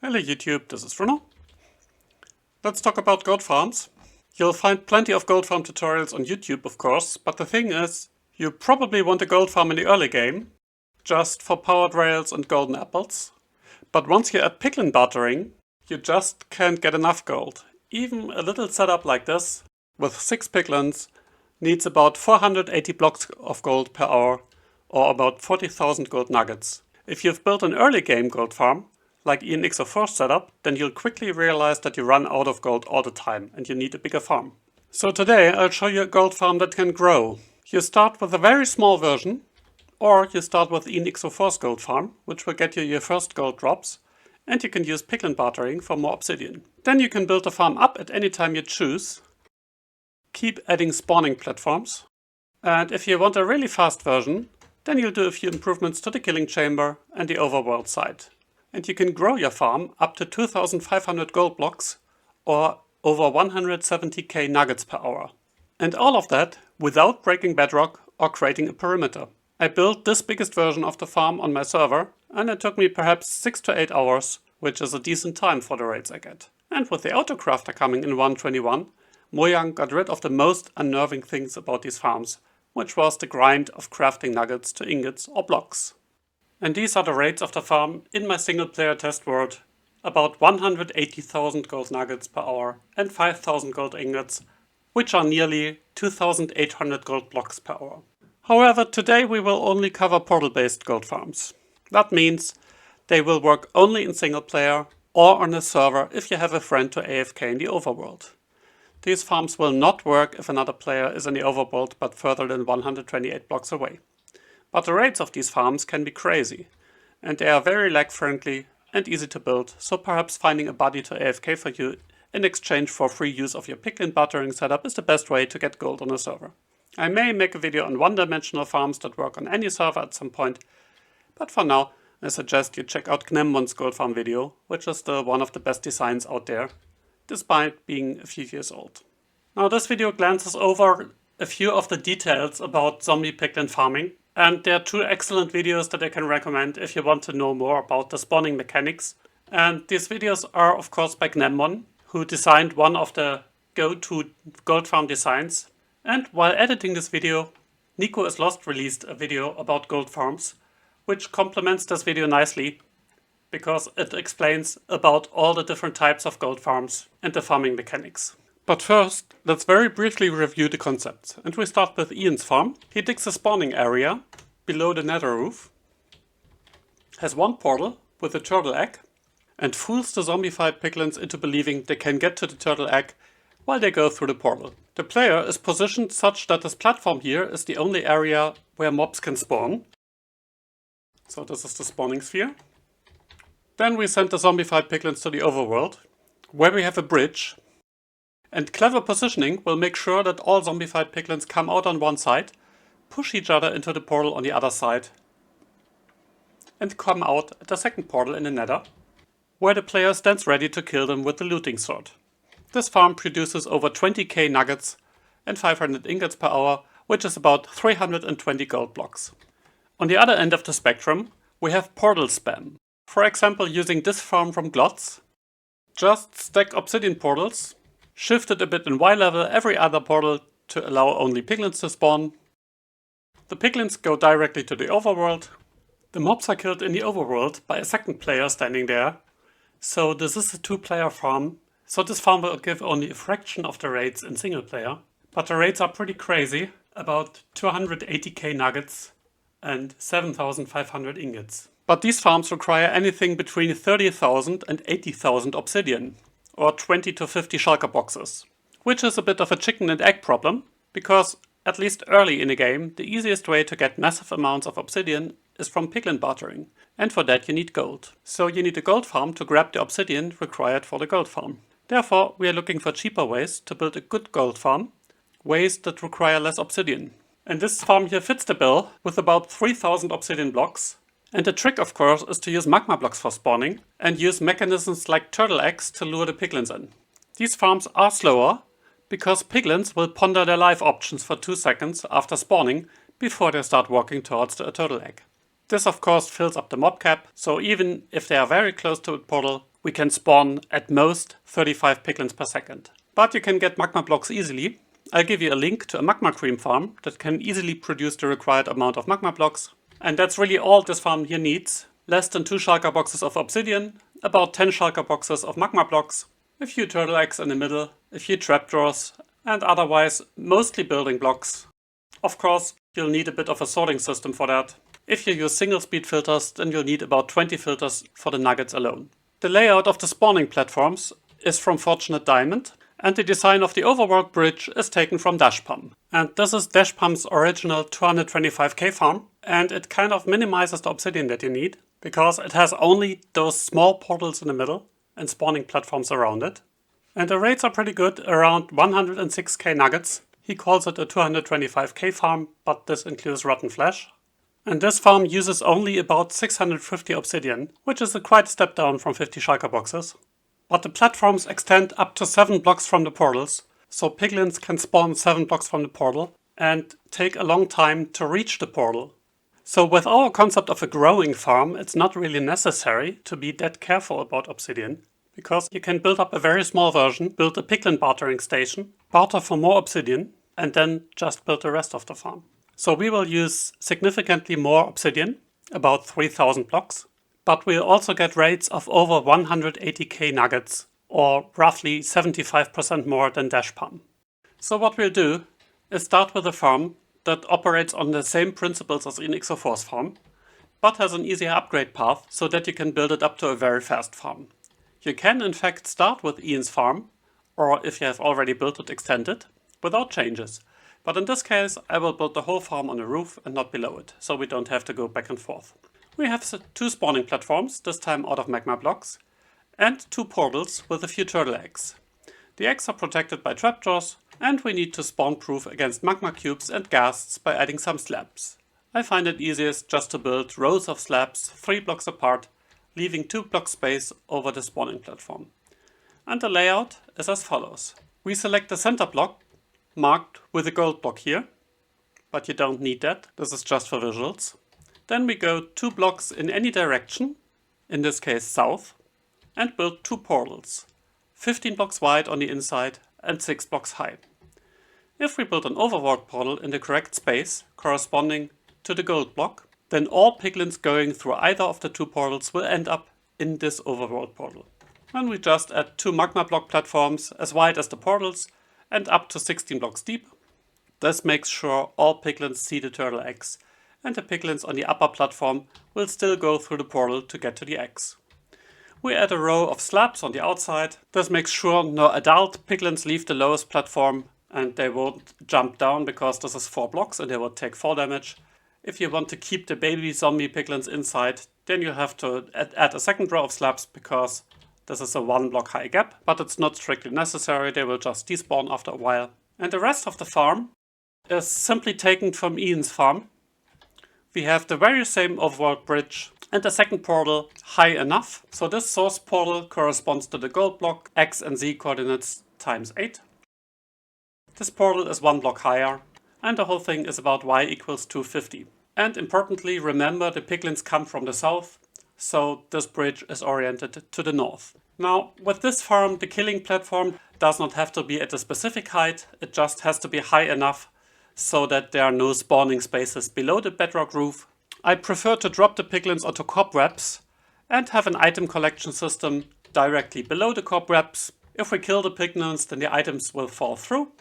Hello YouTube, this is Bruno. Let's talk about gold farms. You'll find plenty of gold farm tutorials on YouTube, of course, but the thing is, you probably want a gold farm in the early game, just for powered rails and golden apples. But once you add piglin bartering, you just can't get enough gold. Even a little setup like this, with 6 piglins, needs about 480 blocks of gold per hour, or about 40,000 gold nuggets. If you've built an early game gold farm, like IanXOFours setup, then you'll quickly realize that you run out of gold all the time and you need a bigger farm. So today I'll show you a gold farm that can grow. You start with a very small version, or you start with IanXOFours gold farm, which will get you your first gold drops, and you can use piglin bartering for more obsidian. Then you can build the farm up at any time you choose, keep adding spawning platforms, and if you want a really fast version, then you'll do a few improvements to the killing chamber and the overworld side. And you can grow your farm up to 2,500 gold blocks or over 170k nuggets per hour. And all of that without breaking bedrock or creating a perimeter. I built this biggest version of the farm on my server and it took me perhaps 6 to 8 hours, which is a decent time for the raids I get. And with the autocrafter coming in 1.21, Mojang got rid of the most unnerving things about these farms, which was the grind of crafting nuggets to ingots or blocks. And these are the rates of the farm in my single player test world. About 180,000 gold nuggets per hour and 5,000 gold ingots, which are nearly 2,800 gold blocks per hour. However, today we will only cover portal-based gold farms. That means they will work only in single player or on a server if you have a friend to AFK in the overworld. These farms will not work if another player is in the overworld but further than 128 blocks away. But the rates of these farms can be crazy, and they are very lag friendly and easy to build, so perhaps finding a buddy to AFK for you in exchange for free use of your piglin bartering setup is the best way to get gold on a server. I may make a video on one-dimensional farms that work on any server at some point, but for now I suggest you check out Gnemmon's gold farm video, which is one of the best designs out there, despite being a few years old. Now this video glances over a few of the details about zombie piglin farming. And there are 2 excellent videos that I can recommend if you want to know more about the spawning mechanics. And these videos are of course by Gnemmon, who designed one of the go-to gold farm designs. And while editing this video, Nico is Lost released a video about gold farms, which complements this video nicely, because it explains about all the different types of gold farms and the farming mechanics. But first, let's very briefly review the concepts, and we start with Ian's farm. He digs a spawning area below the nether roof, has one portal with a turtle egg, and fools the zombified piglins into believing they can get to the turtle egg while they go through the portal. The player is positioned such that this platform here is the only area where mobs can spawn. So this is the spawning sphere. Then we send the zombified piglins to the overworld, where we have a bridge. And clever positioning will make sure that all zombified piglins come out on one side, push each other into the portal on the other side, and come out at the second portal in the nether, where the player stands ready to kill them with the looting sword. This farm produces over 20k nuggets and 500 ingots per hour, which is about 320 gold blocks. On the other end of the spectrum, we have portal spam. For example, using this farm from Glotz, just stack obsidian portals, shift it a bit in Y level every other portal to allow only piglins to spawn. The piglins go directly to the overworld. The mobs are killed in the overworld by a second player standing there. So this is a 2-player farm. So this farm will give only a fraction of the rates in single player. But the rates are pretty crazy, about 280k nuggets and 7,500 ingots. But these farms require anything between 30,000 and 80,000 obsidian, or 20 to 50 shulker boxes, which is a bit of a chicken and egg problem, because at least early in the game, the easiest way to get massive amounts of obsidian is from piglin bartering, and for that you need gold. So you need a gold farm to grab the obsidian required for the gold farm. Therefore, we are looking for cheaper ways to build a good gold farm, ways that require less obsidian. And this farm here fits the bill with about 3,000 obsidian blocks. And the trick, of course, is to use magma blocks for spawning and use mechanisms like turtle eggs to lure the piglins in. These farms are slower because piglins will ponder their life options for 2 seconds after spawning before they start walking towards the turtle egg. This of course fills up the mob cap, so even if they are very close to a portal, we can spawn at most 35 piglins per second. But you can get magma blocks easily. I'll give you a link to a magma cream farm that can easily produce the required amount of magma blocks. And that's really all this farm here needs. Less than 2 shulker boxes of obsidian, about 10 shulker boxes of magma blocks, a few turtle eggs in the middle, a few trapdoors, and otherwise mostly building blocks. Of course, you'll need a bit of a sorting system for that. If you use single speed filters, then you'll need about 20 filters for the nuggets alone. The layout of the spawning platforms is from Fortunate Diamond, and the design of the overworld bridge is taken from Dashpum. And this is Dashpum's original 225k farm, and it kind of minimizes the obsidian that you need, because it has only those small portals in the middle and spawning platforms around it. And the rates are pretty good, around 106k nuggets. He calls it a 225k farm, but this includes rotten flesh. And this farm uses only about 650 obsidian, which is a quite step down from 50 shulker boxes. But the platforms extend up to 7 blocks from the portals, so piglins can spawn 7 blocks from the portal and take a long time to reach the portal. So with our concept of a growing farm, it's not really necessary to be that careful about obsidian, because you can build up a very small version, build a piglin bartering station, barter for more obsidian, and then just build the rest of the farm. So we will use significantly more obsidian, about 3000 blocks, but we'll also get rates of over 180k nuggets, or roughly 75% more than Dashpum. So what we'll do is start with a farm that operates on the same principles as IanXOFours farm, but has an easier upgrade path so that you can build it up to a very fast farm. You can in fact start with Ian's farm, or if you have already built it, extend it, without changes. But in this case, I will build the whole farm on the roof and not below it, so we don't have to go back and forth. We have 2 spawning platforms, this time out of magma blocks, and 2 portals with a few turtle eggs. The eggs are protected by trapdoors, and we need to spawn proof against magma cubes and ghasts by adding some slabs. I find it easiest just to build rows of slabs 3 blocks apart, leaving 2 blocks space over the spawning platform. And the layout is as follows. We select the center block, marked with a gold block here, but you don't need that, this is just for visuals. Then we go 2 blocks in any direction, in this case south, and build 2 portals, 15 blocks wide on the inside and 6 blocks high. If we build an overworld portal in the correct space, corresponding to the gold block, then all piglins going through either of the 2 portals will end up in this overworld portal. And we just add 2 magma block platforms as wide as the portals, and up to 16 blocks deep. This makes sure all piglins see the turtle eggs, and the piglins on the upper platform will still go through the portal to get to the eggs. We add a row of slabs on the outside. This makes sure no adult piglins leave the lowest platform and they won't jump down because this is 4 blocks and they will take 4 damage. If you want to keep the baby zombie piglins inside, then you have to add a second row of slabs because this is a 1 block high gap, but it's not strictly necessary, they will just despawn after a while. And the rest of the farm is simply taken from Ian's farm. We have the very same overworld bridge and the second portal high enough. So this source portal corresponds to the gold block, X and Z coordinates times 8. This portal is 1 block higher and the whole thing is about Y equals 250. And importantly, remember the piglins come from the south, so this bridge is oriented to the north. Now, with this farm, the killing platform does not have to be at a specific height, it just has to be high enough so that there are no spawning spaces below the bedrock roof. I prefer to drop the piglins onto cobwebs and have an item collection system directly below the cobwebs. If we kill the piglins, then the items will fall through.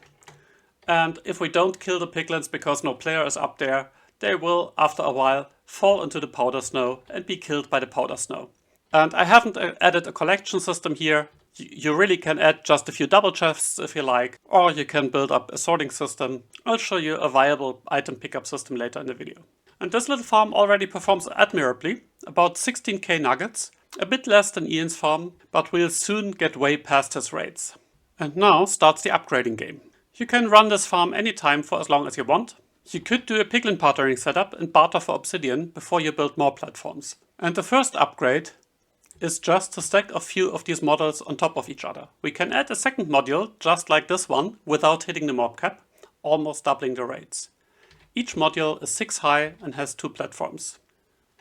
And if we don't kill the piglins because no player is up there, they will, after a while, fall into the powder snow and be killed by the powder snow. And I haven't added a collection system here. You really can add just a few double chests if you like, or you can build up a sorting system. I'll show you a viable item pickup system later in the video. And this little farm already performs admirably, about 16k nuggets, a bit less than Ian's farm, but we'll soon get way past his rates. And now starts the upgrading game. You can run this farm anytime for as long as you want. You could do a piglin bartering setup and barter for obsidian before you build more platforms. And the first upgrade is just to stack a few of these models on top of each other. We can add a second module, just like this one, without hitting the mob cap, almost doubling the rates. Each module is 6 high and has 2 platforms.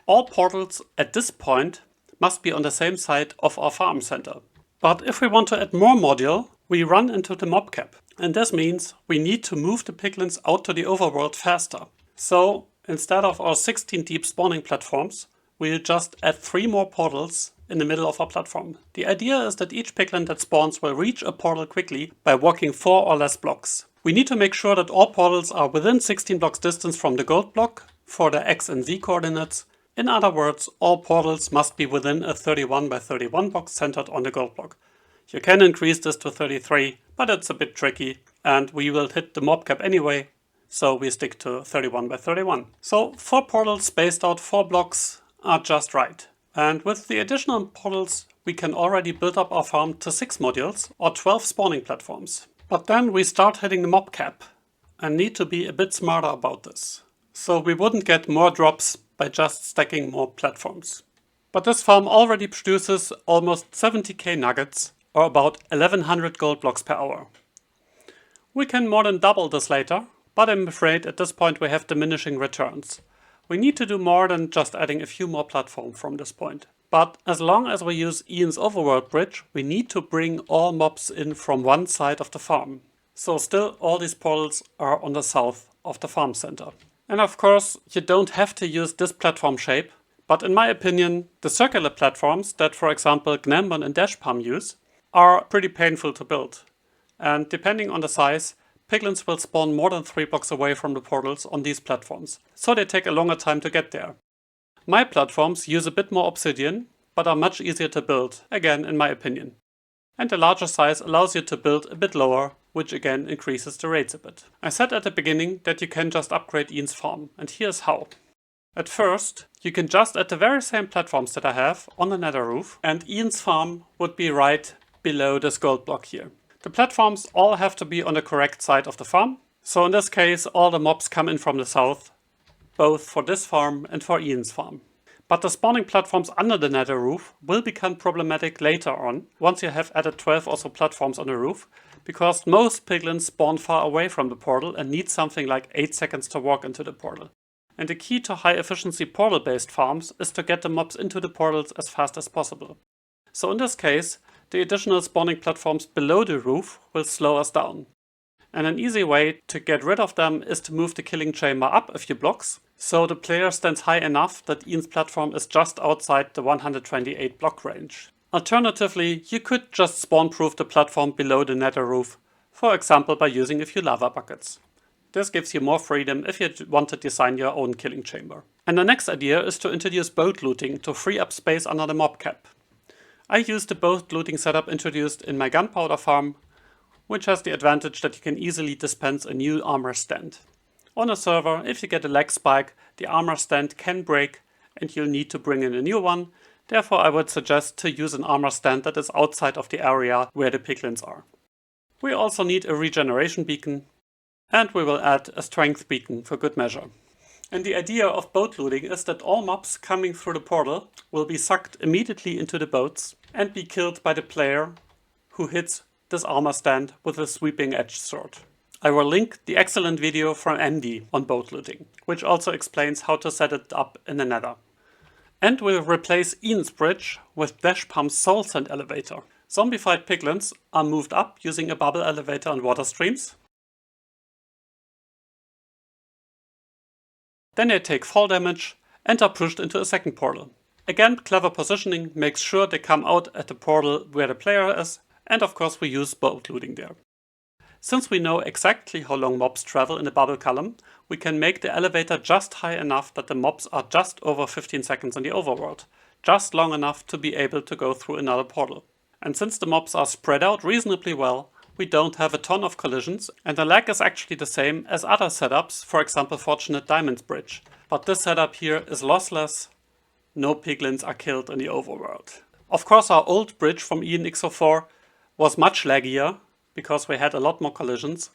All portals at this point must be on the same side of our farm center. But if we want to add more module, we run into the mob cap. And this means we need to move the piglins out to the overworld faster. So instead of our 16 deep spawning platforms, we'll just add 3 more portals in the middle of our platform. The idea is that each piglin that spawns will reach a portal quickly by walking 4 or less blocks. We need to make sure that all portals are within 16 blocks distance from the gold block for the X and Z coordinates. In other words, all portals must be within a 31 by 31 box centered on the gold block. You can increase this to 33, but it's a bit tricky, and we will hit the mob cap anyway, so we stick to 31 by 31. So 4 portals spaced out 4 blocks are just right. And with the additional portals, we can already build up our farm to 6 modules or 12 spawning platforms. But then we start hitting the mob cap and need to be a bit smarter about this. So we wouldn't get more drops by just stacking more platforms. But this farm already produces almost 70k nuggets or about 1100 gold blocks per hour. We can more than double this later, but I'm afraid at this point we have diminishing returns. We need to do more than just adding a few more platforms from this point. But as long as we use Ian's overworld bridge, we need to bring all mobs in from one side of the farm. So still all these portals are on the south of the farm center. And of course, you don't have to use this platform shape, but in my opinion, the circular platforms that, for example, Gnambon and Dashpalm use are pretty painful to build. And depending on the size, piglins will spawn more than 3 blocks away from the portals on these platforms, so they take a longer time to get there. My platforms use a bit more obsidian, but are much easier to build, again in my opinion. And the larger size allows you to build a bit lower, which again increases the rates a bit. I said at the beginning that you can just upgrade Ian's farm, and here's how. At first, you can just add the very same platforms that I have on the nether roof, and Ian's farm would be right below this gold block here. The platforms all have to be on the correct side of the farm, so in this case all the mobs come in from the south, both for this farm and for Ian's farm. But the spawning platforms under the nether roof will become problematic later on, once you have added 12 or so platforms on the roof, because most piglins spawn far away from the portal and need something like 8 seconds to walk into the portal. And the key to high efficiency portal based farms is to get the mobs into the portals as fast as possible. So in this case, the additional spawning platforms below the roof will slow us down. And an easy way to get rid of them is to move the killing chamber up a few blocks, so the player stands high enough that Ian's platform is just outside the 128 block range. Alternatively, you could just spawn-proof the platform below the nether roof, for example by using a few lava buckets. This gives you more freedom if you want to design your own killing chamber. And the next idea is to introduce boat looting to free up space under the mob cap. I use the boat looting setup introduced in my gunpowder farm, which has the advantage that you can easily dispense a new armor stand. On a server, if you get a lag spike, the armor stand can break and you'll need to bring in a new one. Therefore, I would suggest to use an armor stand that is outside of the area where the piglins are. We also need a regeneration beacon, and we will add a strength beacon for good measure. And the idea of boat looting is that all mobs coming through the portal will be sucked immediately into the boats and be killed by the player who hits this armor stand with a sweeping edge sword. I will link the excellent video from MD on boat looting, which also explains how to set it up in the nether. And we'll replace Ian's bridge with Dashpalm's soul sand elevator. Zombified piglins are moved up using a bubble elevator and water streams. Then they take fall damage and are pushed into a second portal. Again, clever positioning makes sure they come out at the portal where the player is, and of course we use boat looting there. Since we know exactly how long mobs travel in the bubble column, we can make the elevator just high enough that the mobs are just over 15 seconds in the overworld, just long enough to be able to go through another portal. And since the mobs are spread out reasonably well, we don't have a ton of collisions, and the lag is actually the same as other setups, for example Fortunate Diamond's bridge. But this setup here is lossless, no piglins are killed in the overworld. Of course our old bridge from IanXOFours was much laggier, because we had a lot more collisions,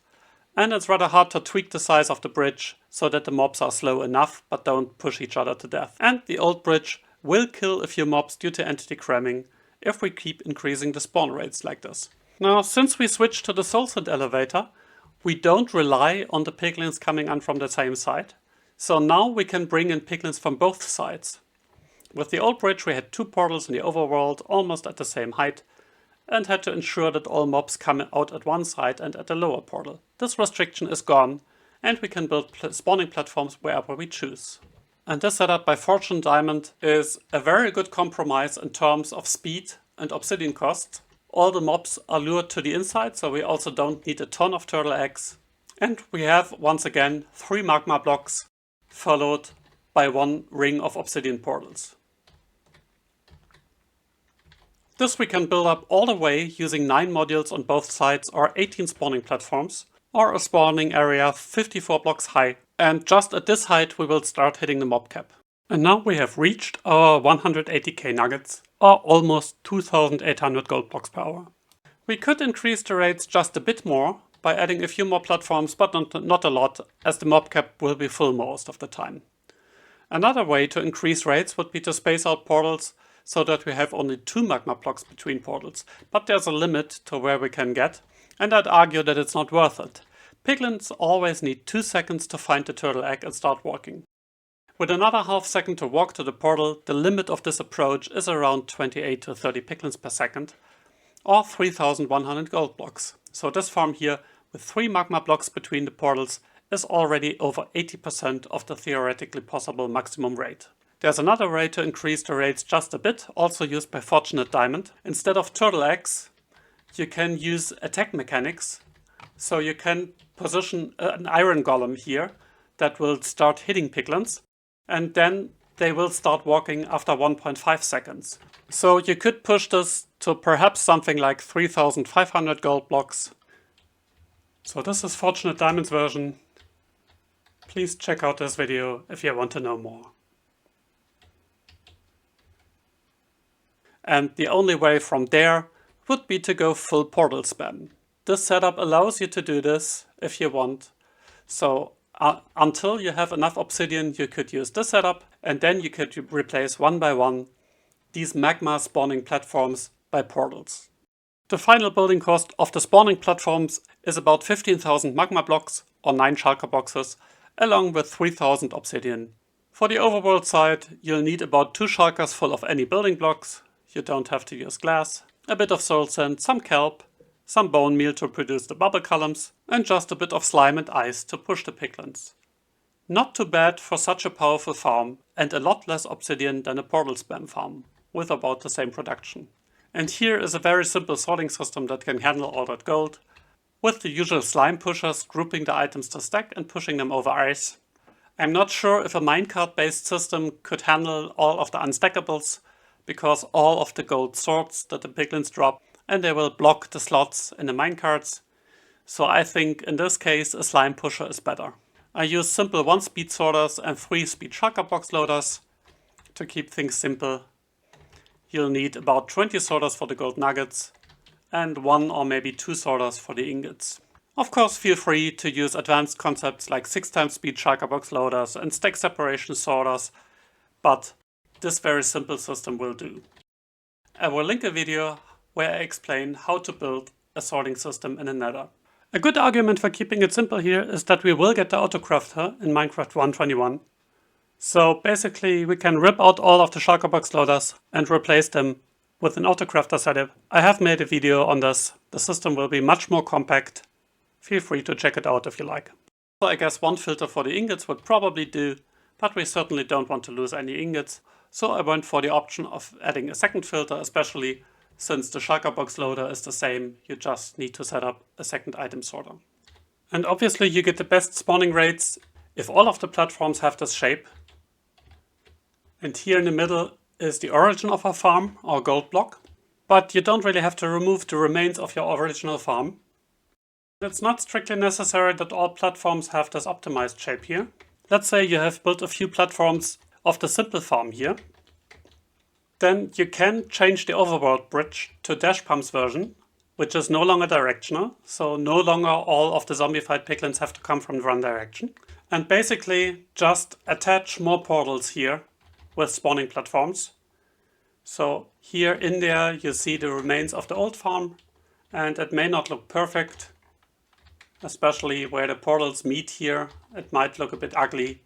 and it's rather hard to tweak the size of the bridge so that the mobs are slow enough but don't push each other to death. And the old bridge will kill a few mobs due to entity cramming if we keep increasing the spawn rates like this. Now, since we switched to the soul sand elevator, we don't rely on the piglins coming in from the same side. So now we can bring in piglins from both sides. With the old bridge we had 2 portals in the overworld almost at the same height and had to ensure that all mobs come out at one side and at the lower portal. This restriction is gone and we can build spawning platforms wherever we choose. And this setup by Fortune Diamond is a very good compromise in terms of speed and obsidian cost. All the mobs are lured to the inside, so we also don't need a ton of turtle eggs. And we have, once again, 3 magma blocks followed by 1 ring of obsidian portals. This we can build up all the way using 9 modules on both sides or 18 spawning platforms, or a spawning area 54 blocks high. And just at this height we will start hitting the mob cap. And now we have reached our 180k nuggets, or almost 2800 gold blocks per hour. We could increase the rates just a bit more by adding a few more platforms, but not a lot, as the mob cap will be full most of the time. Another way to increase rates would be to space out portals so that we have only 2 magma blocks between portals, but there's a limit to where we can get, and I'd argue that it's not worth it. Piglins always need 2 seconds to find the turtle egg and start walking. With another half second to walk to the portal, the limit of this approach is around 28 to 30 piglins per second, or 3100 gold blocks. So this farm here, with 3 magma blocks between the portals, is already over 80% of the theoretically possible maximum rate. There's another way to increase the rates just a bit, also used by Fortunate Diamond. Instead of turtle eggs, you can use attack mechanics. So you can position an iron golem here that will start hitting piglins, and then they will start walking after 1.5 seconds. So you could push this to perhaps something like 3500 gold blocks. So this is Fortunate Diamond's version. Please check out this video if you want to know more. And the only way from there would be to go full portal spam. This setup allows you to do this if you want. So until you have enough obsidian, you could use this setup, and then you could replace one by one these magma spawning platforms by portals. The final building cost of the spawning platforms is about 15,000 magma blocks or 9 shulker boxes, along with 3000 obsidian. For the overworld side, you'll need about 2 shulkers full of any building blocks. You don't have to use glass, a bit of soul sand, some kelp, some bone meal to produce the bubble columns, and just a bit of slime and ice to push the piglins. Not too bad for such a powerful farm, and a lot less obsidian than a portal spam farm, with about the same production. And here is a very simple sorting system that can handle all that gold, with the usual slime pushers grouping the items to stack and pushing them over ice. I'm not sure if a minecart based system could handle all of the unstackables, because all of the gold sorts that the piglins drop, and they will block the slots in the minecarts. So I think in this case a slime pusher is better. I use simple 1 speed sorters and 3 speed shulker box loaders to keep things simple. You'll need about 20 sorters for the gold nuggets and 1 or maybe 2 sorters for the ingots. Of course, feel free to use advanced concepts like 6x speed shulker box loaders and stack separation sorters, but this very simple system will do. I will link a video where I explain how to build a sorting system in a nether. A good argument for keeping it simple here is that we will get the autocrafter in Minecraft 1.21. So basically we can rip out all of the shulker box loaders and replace them with an autocrafter setup. I have made a video on this. The system will be much more compact. Feel free to check it out if you like. So I guess 1 filter for the ingots would probably do, but we certainly don't want to lose any ingots. So I went for the option of adding a second filter, especially since the shulker box loader is the same. You just need to set up a second item sorter. And obviously you get the best spawning rates if all of the platforms have this shape. And here in the middle is the origin of our farm, our gold block. But you don't really have to remove the remains of your original farm. It's not strictly necessary that all platforms have this optimized shape here. Let's say you have built a few platforms of the simple farm here. Then you can change the overworld bridge to Dash Pump's version, which is no longer directional, so no longer all of the zombified piglins have to come from one direction. And basically just attach more portals here with spawning platforms. So here in there you see the remains of the old farm, and it may not look perfect, especially where the portals meet here. It might look a bit ugly.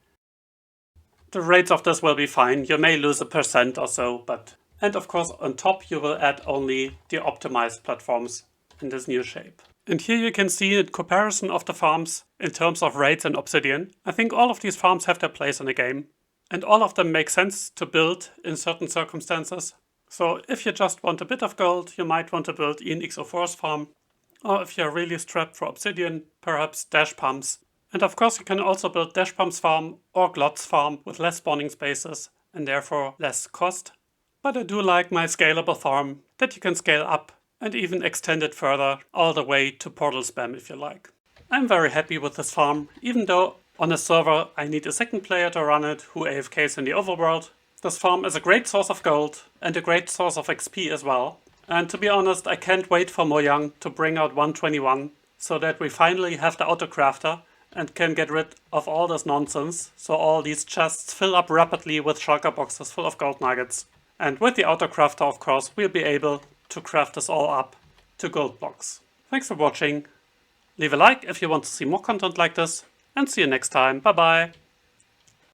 The rates of this will be fine. You may lose 1% or so, but... And of course on top you will add only the optimized platforms in this new shape. And here you can see in comparison of the farms in terms of rates and obsidian. I think all of these farms have their place in the game. And all of them make sense to build in certain circumstances. So if you just want a bit of gold, you might want to build IanXOFours farm. Or if you're really strapped for obsidian, perhaps dash pumps. And of course you can also build dash pumps farm or Glotz farm with less spawning spaces and therefore less cost. But I do like my scalable farm that you can scale up and even extend it further all the way to portal spam if you like. I'm very happy with this farm, even though on a server I need a second player to run it who AFKs in the overworld. This farm is a great source of gold and a great source of XP as well. And to be honest, I can't wait for Mojang to bring out 121 so that we finally have the autocrafter and can get rid of all this nonsense, so all these chests fill up rapidly with shulker boxes full of gold nuggets. And with the autocrafter, of course, we'll be able to craft this all up to gold blocks. Thanks for watching. Leave a like if you want to see more content like this, and see you next time. Bye bye.